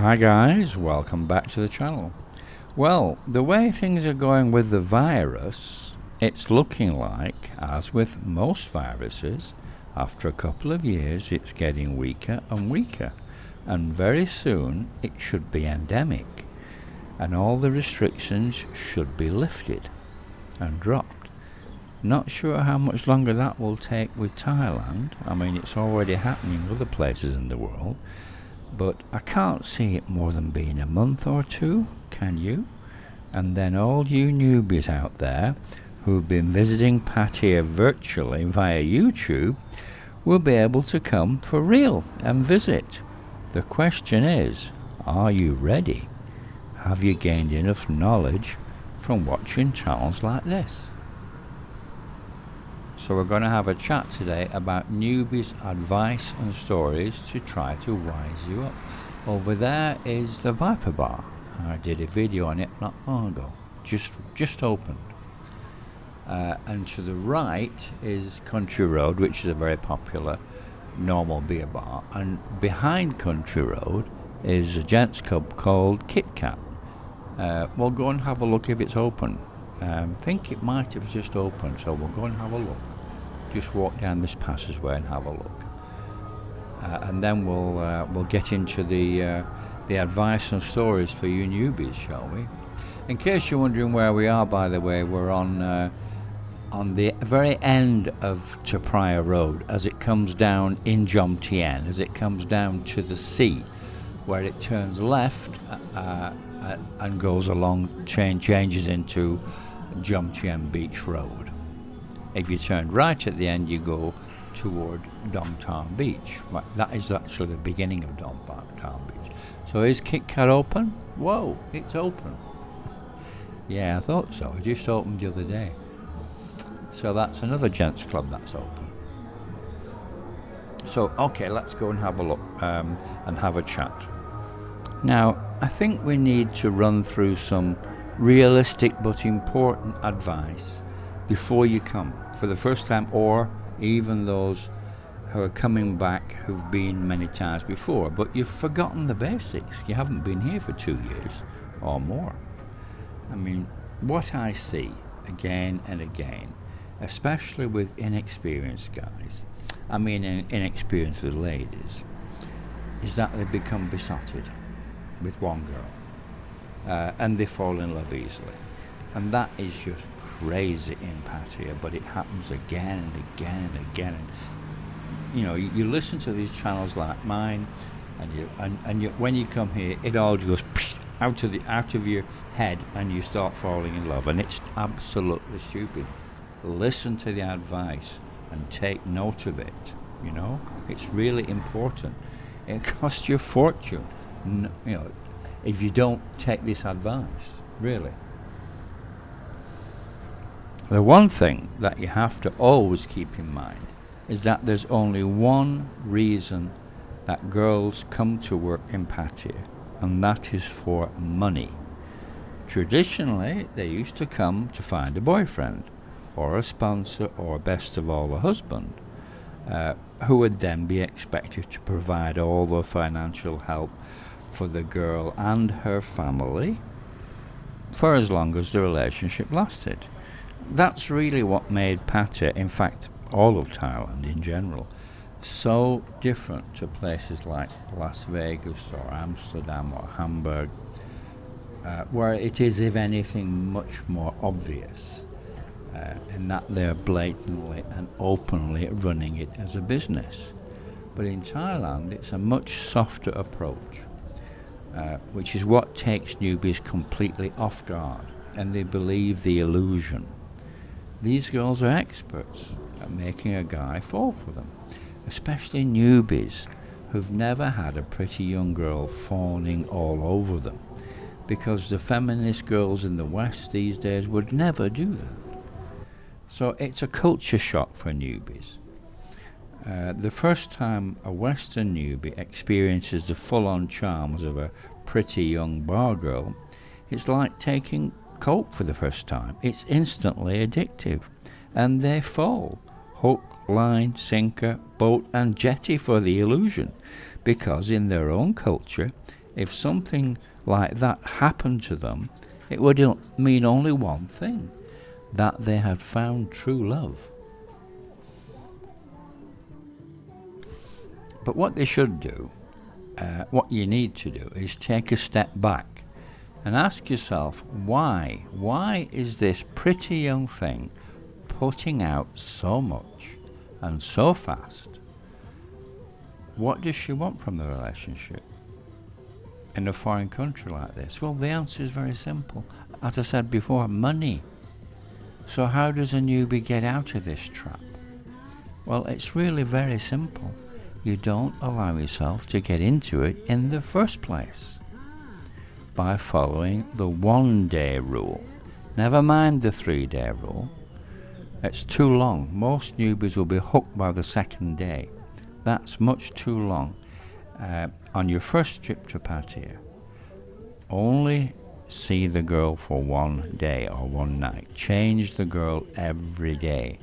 Hi guys, welcome back to the channel. Well, the way things are going with the virus, it's looking like, as with most viruses, after a couple of years it's getting weaker and weaker, and very soon it should be endemic, and all the restrictions should be lifted and dropped. Not sure how much longer that will take with Thailand. I mean, it's already happening in other places in the world, but I can't see it more than being a month or two, can you? And then all you newbies out there who've been visiting Pattaya virtually via YouTube will be able to come for real and visit. The question is, are you ready? Have you gained enough knowledge from watching channels like this? So we're going to have a chat today about newbies' advice and stories to try to wise you up. Over there is the Viper Bar. I did a video on it not long ago, just opened. And to the right is Country Road, which is a very popular normal beer bar. And behind Country Road is a gents club called Kit Kat. We'll go and have a look if it's open. I think it might have just opened, so we'll go and have a look. Just walk down this passageway and have a look, and then we'll get into the advice and stories for you newbies, shall we? In case you're wondering where we are, by the way, we're on the very end of Pattaya Road as it comes down in Jomtien, as it comes down to the sea, where it turns left and goes along, changes into Jomtien Beach Road. If you turn right at the end, you go toward Jomtien Beach. That is actually the beginning of Jomtien Beach. So is Kit Kat open? Whoa, it's open. Yeah, I thought so. It just opened the other day. So that's another gents club that's open. So, okay, let's go and have a look and have a chat. Now, I think we need to run through some realistic but important advice before you come for the first time, or even those who are coming back who've been many times before, but you've forgotten the basics. You haven't been here for 2 years or more. I mean, what I see again and again, especially with inexperienced guys, I mean inexperienced with ladies, is that they become besotted with one girl, and they fall in love easily. And that is just crazy in Pattaya, but it happens again and again and again. And, you know, you listen to these channels like mine, and when you come here, it all goes out of your head, and you start falling in love, and it's absolutely stupid. Listen to the advice and take note of it. You know, it's really important. It costs you a fortune, you know, if you don't take this advice, really. The one thing that you have to always keep in mind is that there's only one reason that girls come to work in Pattaya, and that is for money. Traditionally, they used to come to find a boyfriend, or a sponsor, or best of all, a husband, who would then be expected to provide all the financial help for the girl and her family for as long as the relationship lasted. That's really what made Pattaya, in fact all of Thailand in general, so different to places like Las Vegas or Amsterdam or Hamburg, where it is, if anything, much more obvious in that they're blatantly and openly running it as a business. But in Thailand it's a much softer approach, which is what takes newbies completely off guard, and they believe the illusion. These girls are experts at making a guy fall for them, especially newbies who've never had a pretty young girl fawning all over them, because the feminist girls in the West these days would never do that. So it's a culture shock for newbies. The first time a Western newbie experiences the full-on charms of a pretty young bar girl, it's like taking coke for the first time. It's instantly addictive, and they fall hook, line, sinker, boat and jetty for the illusion, because in their own culture If something like that happened to them, it would mean only one thing, that they had found true love. But what they should do, what you need to do, is take a step back and ask yourself, why? Why is this pretty young thing putting out so much and so fast? What does she want from the relationship in a foreign country like this? Well, the answer is very simple. As I said before, money. So how does a newbie get out of this trap? Well, it's really very simple. You don't allow yourself to get into it in the first place by following the 1-day rule. Never mind the 3-day rule. It's too long. Most newbies will be hooked by the 2nd day. That's much too long. On your first trip to Pattaya, only see the girl for 1 day or 1 night. Change the girl every day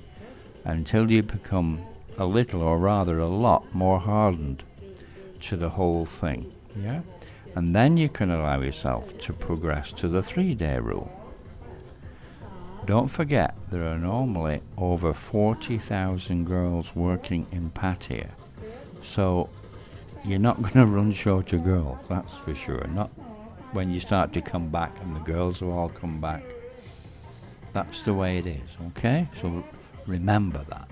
until you become a little, or rather a lot, more hardened to the whole thing. Yeah? And then you can allow yourself to progress to the 3-day rule. Don't forget, there are normally over 40,000 girls working in Pattaya. So you're not going to run short of girls, that's for sure. Not when you start to come back and the girls will all come back. That's the way it is, okay? So remember that.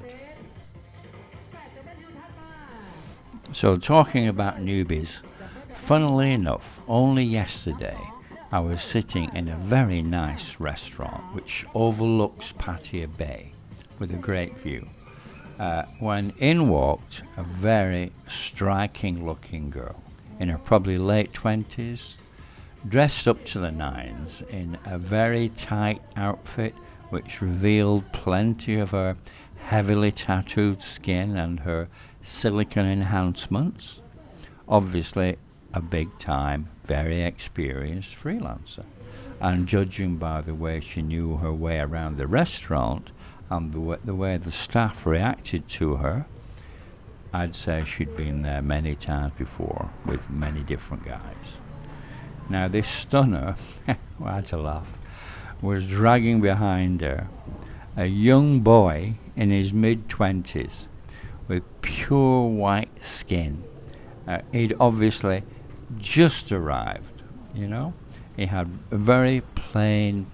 So talking about newbies, funnily enough, only yesterday I was sitting in a very nice restaurant which overlooks Pattaya Bay with a great view. When in walked a very striking looking girl in her probably late 20s, dressed up to the nines in a very tight outfit which revealed plenty of her heavily tattooed skin and her silicone enhancements. Obviously a big time, very experienced freelancer. And judging by the way she knew her way around the restaurant and the way the staff reacted to her, I'd say she'd been there many times before with many different guys. Now this stunner, I had to laugh, was dragging behind her a young boy in his mid-20s with pure white skin. He'd obviously just arrived, you know. He had a very plain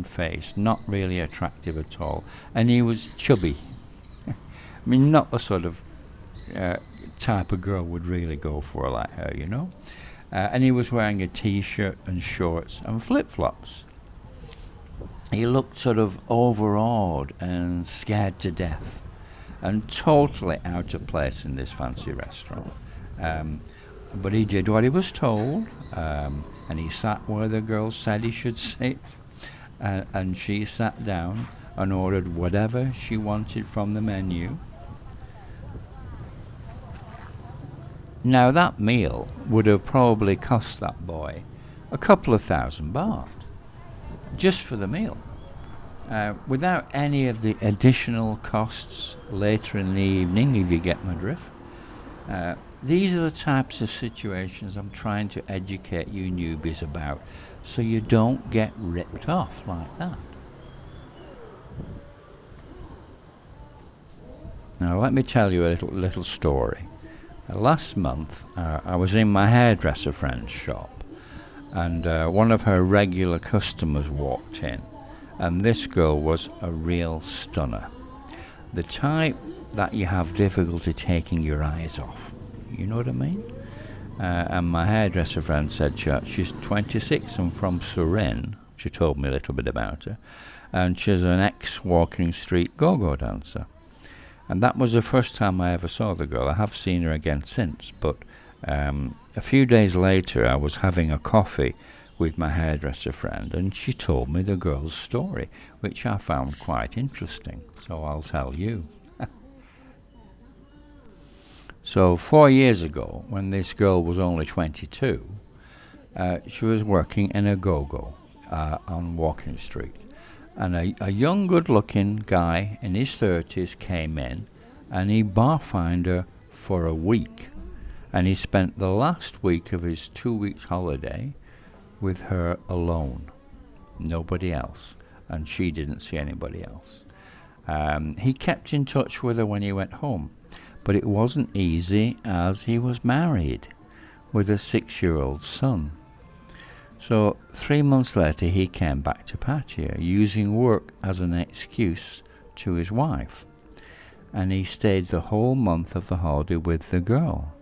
face, not really attractive at all, and he was chubby. I mean, not the sort of type of girl would really go for like her, you know. And he was wearing a t-shirt and shorts and flip-flops. He looked sort of overawed and scared to death and totally out of place in this fancy restaurant. But he did what he was told, and he sat where the girl said he should sit, and she sat down and ordered whatever she wanted from the menu. Now that meal would have probably cost that boy a couple of $1,000 just for the meal, without any of the additional costs later in the evening, if you get my drift. These are the types of situations I'm trying to educate you newbies about, so you don't get ripped off like that. Now let me tell you a little story. Last month I was in my hairdresser friend's shop, and one of her regular customers walked in, and this girl was a real stunner. The type that you have difficulty taking your eyes off. You know what I mean? And my hairdresser friend said she's 26 and from Surin. She told me a little bit about her. And she's an ex-walking street go-go dancer. And that was the first time I ever saw the girl. I have seen her again since, but a few days later I was having a coffee with my hairdresser friend, and she told me the girl's story, which I found quite interesting, so I'll tell you. So 4 years ago, when this girl was only 22, she was working in a go-go on Walking Street. And a young, good-looking guy in his 30s came in, and he barfined her for a week. and he spent the last week of his 2 weeks holiday with her alone, nobody else, and she didn't see anybody else. He kept in touch with her when he went home, but it wasn't easy as he was married with a 6-year-old son. So 3 months later he came back to Pattaya, using work as an excuse to his wife, and he stayed the whole month of the holiday with the girl.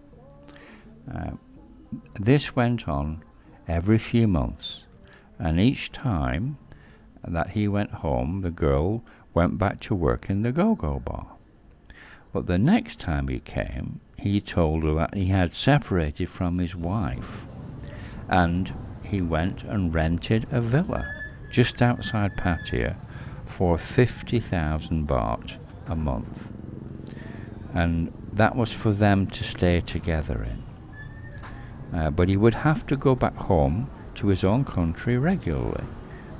This went on every few months, and each time that he went home, the girl went back to work in the go-go bar. But the next time he came, he told her that he had separated from his wife, and he went and rented a villa just outside Pattaya for 50,000 baht a month, and that was for them to stay together in. But he would have to go back home to his own country regularly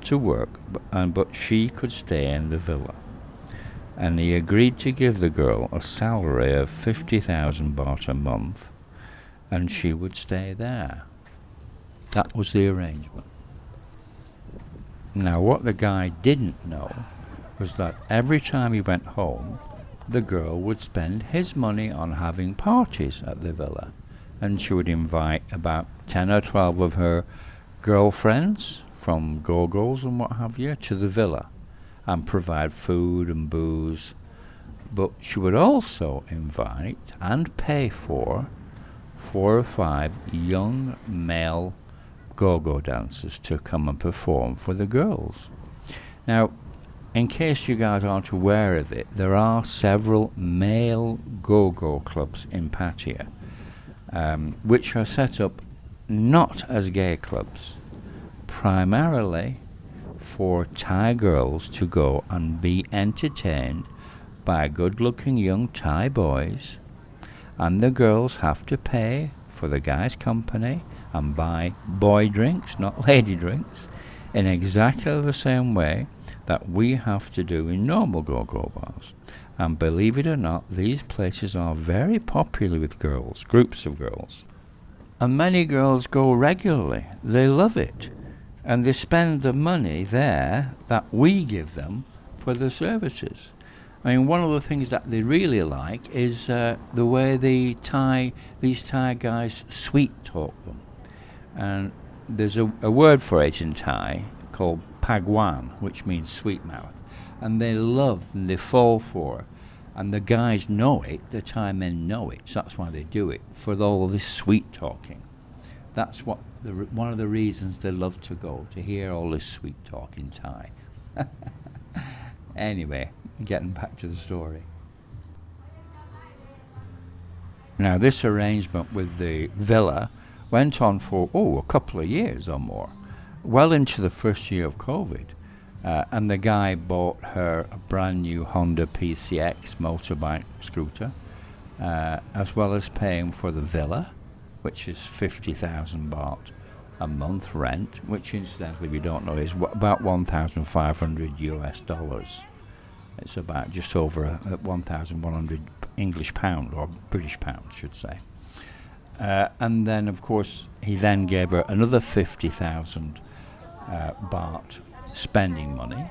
to work, but she could stay in the villa. And he agreed to give the girl a salary of 50,000 baht a month, and she would stay there. That was the arrangement. Now, what the guy didn't know was that every time he went home, the girl would spend his money on having parties at the villa, and she would invite about 10 or 12 of her girlfriends from go-go's and what have you to the villa and provide food and booze. But she would also invite and pay for 4 or 5 young male go-go dancers to come and perform for the girls. Now, in case you guys aren't aware of it, there are several male go-go clubs in Pattaya, which are set up not as gay clubs, primarily for Thai girls to go and be entertained by good-looking young Thai boys, and the girls have to pay for the guys' company and buy boy drinks, not lady drinks, in exactly the same way that we have to do in normal go-go bars. And believe it or not, these places are very popular with girls, groups of girls. And many girls go regularly. They love it. And they spend the money there that we give them for the services. I mean, one of the things that they really like is the way these Thai guys sweet talk them. And there's a word for it in Thai called pagwan, which means sweet mouth. And they love and they fall for, and the guys know it, the Thai men know it, so that's why they do it, for all this sweet talking. That's what one of the reasons they love to go, to hear all this sweet talk in Thai. Anyway, getting back to the story. Now, this arrangement with the villa went on for, a couple of years or more, well into the first year of COVID. And the guy bought her a brand new Honda PCX motorbike scooter, as well as paying for the villa, which is 50,000 baht a month rent, which incidentally, if you don't know, is about 1,500 US dollars. It's about just over 1,100 English pound, or British pound, should say. And then, of course, he then gave her another 50,000 baht spending money.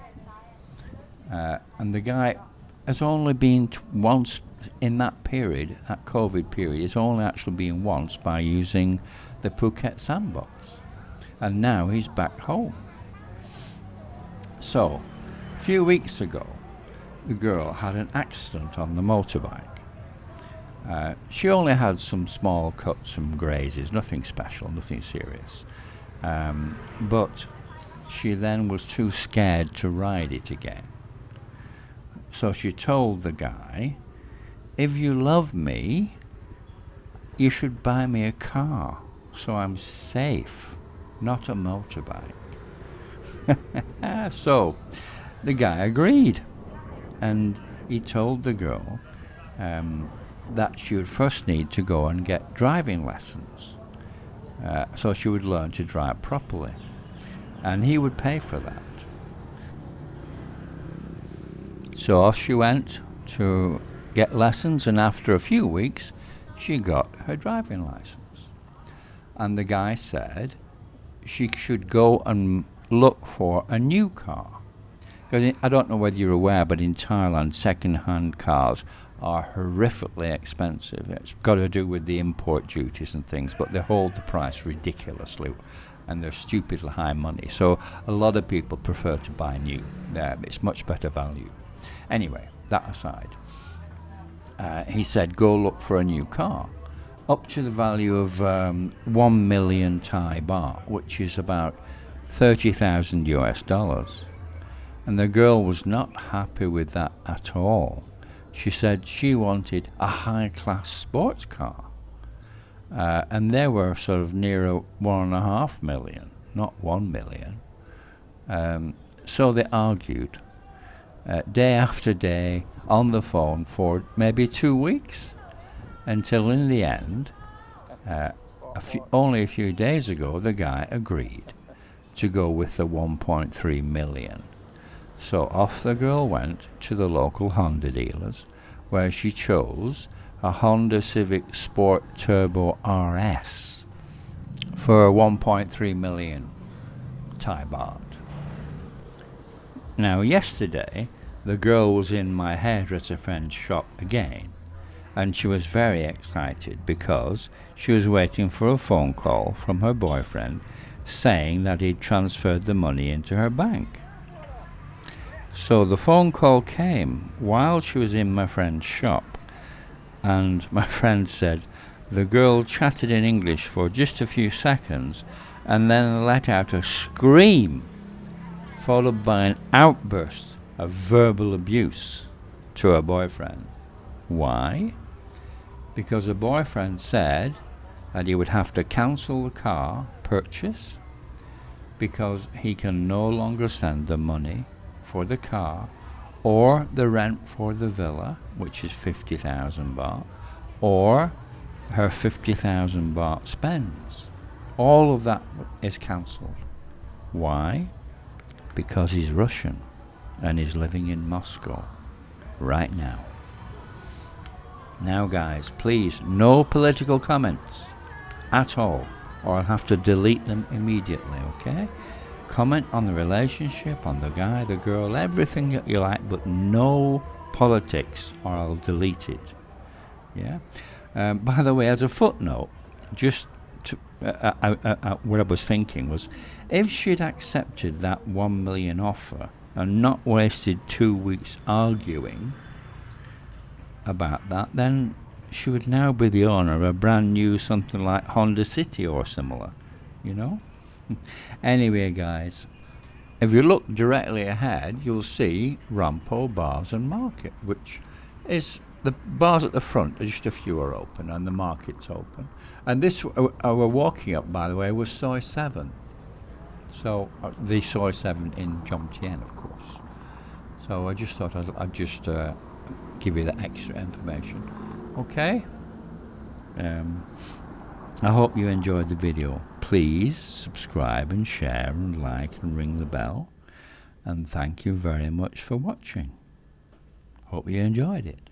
And the guy has only been once in that period, that COVID period, it's only actually been once by using the Phuket sandbox. And now he's back home. So, a few weeks ago, the girl had an accident on the motorbike. She only had some small cuts and grazes, nothing special, nothing serious. But she then was too scared to ride it again. So she told the guy, "If you love me, you should buy me a car so I'm safe, not a motorbike." So the guy agreed, and he told the girl that she would first need to go and get driving lessons, so she would learn to drive properly, and he would pay for that. So off she went to get lessons, and after a few weeks she got her driving license. And the guy said she should go and look for a new car. Because I don't know whether you're aware, but in Thailand, second-hand cars are horrifically expensive. It's got to do with the import duties and things, but they hold the price ridiculously, and they're stupidly high money. So a lot of people prefer to buy new. It's much better value. Anyway, that aside, he said go look for a new car, up to the value of 1 million Thai baht, which is about 30,000 US dollars. And the girl was not happy with that at all. She said she wanted a high-class sports car. And they were sort of near 1.5 million, not 1 million. So they argued day after day on the phone for maybe 2 weeks, until in the end, only a few days ago, the guy agreed to go with the 1.3 million. So off the girl went to the local Honda dealers, where she chose a Honda Civic Sport Turbo RS for 1.3 million Thai baht. Now yesterday, the girl was in my hairdresser friend's shop again, and she was very excited because she was waiting for a phone call from her boyfriend saying that he'd transferred the money into her bank. So the phone call came while she was in my friend's shop, and my friend said the girl chatted in English for just a few seconds and then let out a scream, followed by an outburst of verbal abuse to her boyfriend. Why? Because her boyfriend said that he would have to cancel the car purchase because he can no longer send the money for the car or the rent for the villa, which is 50,000 baht, or her 50,000 baht spends. All of that is cancelled. Why? Because he's Russian and he's living in Moscow right now. Now guys, please, no political comments at all, or I'll have to delete them immediately, okay? Comment on the relationship, on the guy, the girl, everything that you like, but no politics or I'll delete it. Yeah. By the way, as a footnote, just to, what I was thinking was, if she'd accepted that 1 million offer and not wasted 2 weeks arguing about that, then she would now be the owner of a brand new something like Honda City or similar, you know. Anyway guys, if you look directly ahead, you'll see Rampo Bars and Market, which is the bars at the front, just a few are open and the market's open. And this we're walking up, by the way, was Soy 7. So the Soy 7 in Jomtien, of course. So I just thought I'd just give you that extra information. Okay? I hope you enjoyed the video. Please subscribe and share and like and ring the bell. And thank you very much for watching. Hope you enjoyed it.